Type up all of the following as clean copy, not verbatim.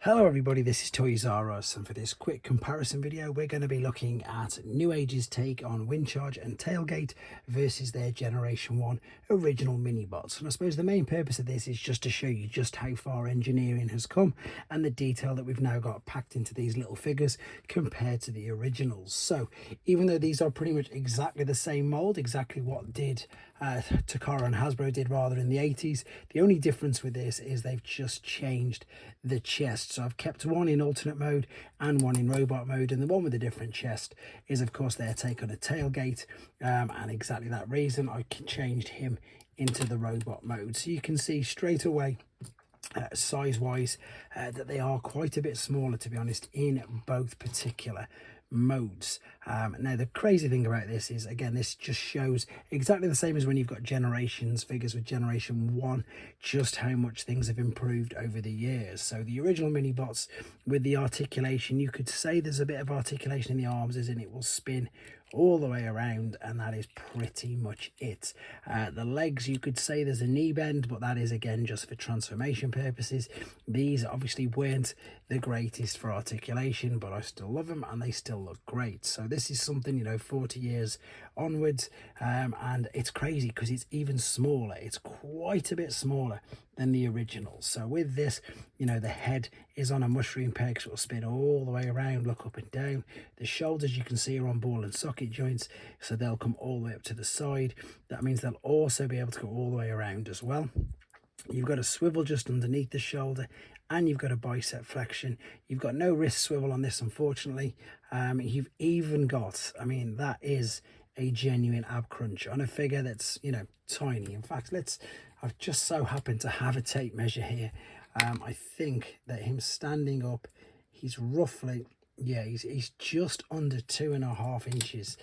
Hello everybody, this is Toys R Us, and for this quick comparison video we're going to be looking at Newage's take on windcharger and tailgate versus their Generation 1 original mini bots. And I suppose the main purpose of this is just to show you just how far engineering has come and the detail that we've now got packed into these little figures compared to the originals. So even though these are pretty much exactly the same mold, exactly what Takara and Hasbro did rather in the 80s, the only difference with this is they've just changed the chest. So I've kept one in alternate mode and one in robot mode, and the one with the different chest is of course their take on a tailgate, and exactly that reason I changed him into the robot mode. So you can see straight away size wise that they are quite a bit smaller, to be honest, in both particular modes. Now the crazy thing about this is, again, this just shows exactly the same as when you've got generations figures with Generation 1, just how much things have improved over the years. So the original mini bots with the articulation, you could say there's a bit of articulation in the arms, as in it will spin all the way around, and that is pretty much it. The legs, you could say there's a knee bend, but that is again just for transformation purposes. These obviously weren't the greatest for articulation, but I still love them and they still look great. So this is something, you know, 40 years onwards, and it's crazy because it's even smaller. It's quite a bit smaller than the original. So with this, you know, the head is on a mushroom peg, so it'll spin all the way around, look up and down. The shoulders, you can see, are on ball and socket joints, so they'll come all the way up to the side. That means they'll also be able to go all the way around as well. You've got a swivel just underneath the shoulder, and you've got a bicep flexion. You've got no wrist swivel on this, unfortunately. You've even got, I mean, that is a genuine ab crunch on a figure that's, you know, tiny. In fact, I've just so happened to have a tape measure here. I think that him standing up, he's roughly, yeah, he's just under 2.5 inches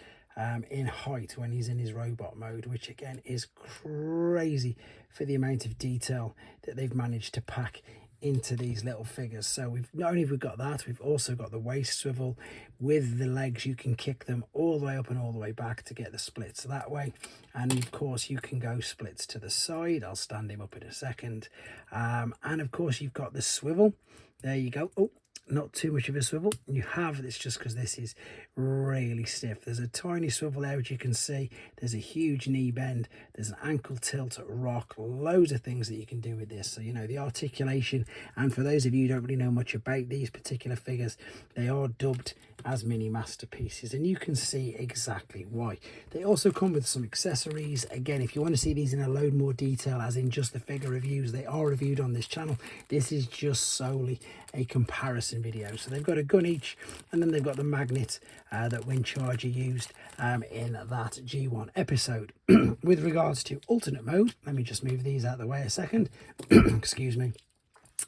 in height when he's in his robot mode, which again is crazy for the amount of detail that they've managed to pack into these little figures. So we've not only have we got that, we've also got the waist swivel. With the legs, you can kick them all the way up and all the way back to get the splits that way, and of course you can go splits to the side. I'll stand him up in a second. And of course you've got the swivel. There you go. Oh, not too much of a swivel. You have this just because this is really stiff. There's a tiny swivel there, which you can see. There's a huge knee bend. There's an ankle tilt, rock, loads of things that you can do with this. So, you know, the articulation, and for those of you who don't really know much about these particular figures, they are dubbed as mini masterpieces, and you can see exactly why. They also come with some accessories. Again, if you want to see these in a load more detail, as in just the figure reviews, they are reviewed on this channel. This is just solely a comparison video. So they've got a gun each, and then they've got the magnet that windcharger used in that G1 episode. With regards to alternate mode, let me just move these out of the way a second. Excuse me.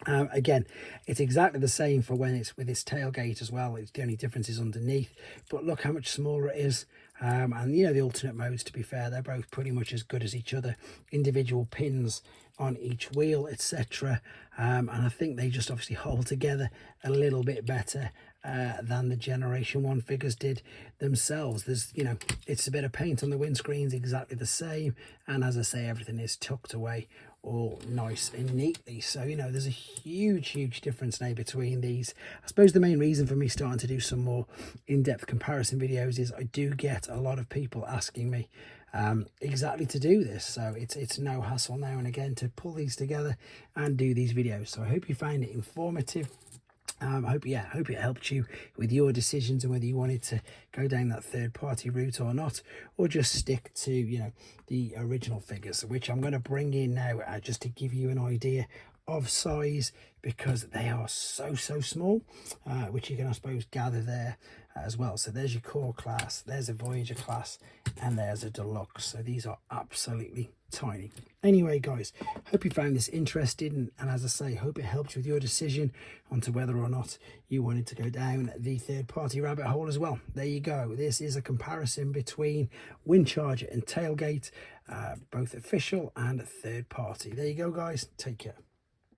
Again, it's exactly the same for when it's with its tailgate as well. It's the only difference is underneath, but look how much smaller it is. And you know, the alternate modes, to be fair, they're both pretty much as good as each other. Individual pins on each wheel, etc. And I think they just obviously hold together a little bit better than the Generation 1 figures did themselves. There's, you know, it's a bit of paint on the windscreens, exactly the same, and as I say, everything is tucked away all nice and neatly. So, you know, there's a huge difference now between these. I suppose the main reason for me starting to do some more in-depth comparison videos is I do get a lot of people asking me exactly to do this. So it's no hassle now and again to pull these together and do these videos. So I hope you find it informative. I hope it helped you with your decisions and whether you wanted to go down that third-party route or not, or just stick to, you know, the original figures, which I'm going to bring in now just to give you an idea of size, because they are so small, which you can, I suppose, gather there as well. So there's your core class, there's a Voyager class, and there's a deluxe. So these are absolutely tiny. Anyway, guys, hope you found this interesting, and as I say, hope it helped you with your decision onto whether or not you wanted to go down the third-party rabbit hole as well. There you go. This is a comparison between windcharger and tailgate, both official and third-party. There you go, guys. Take care.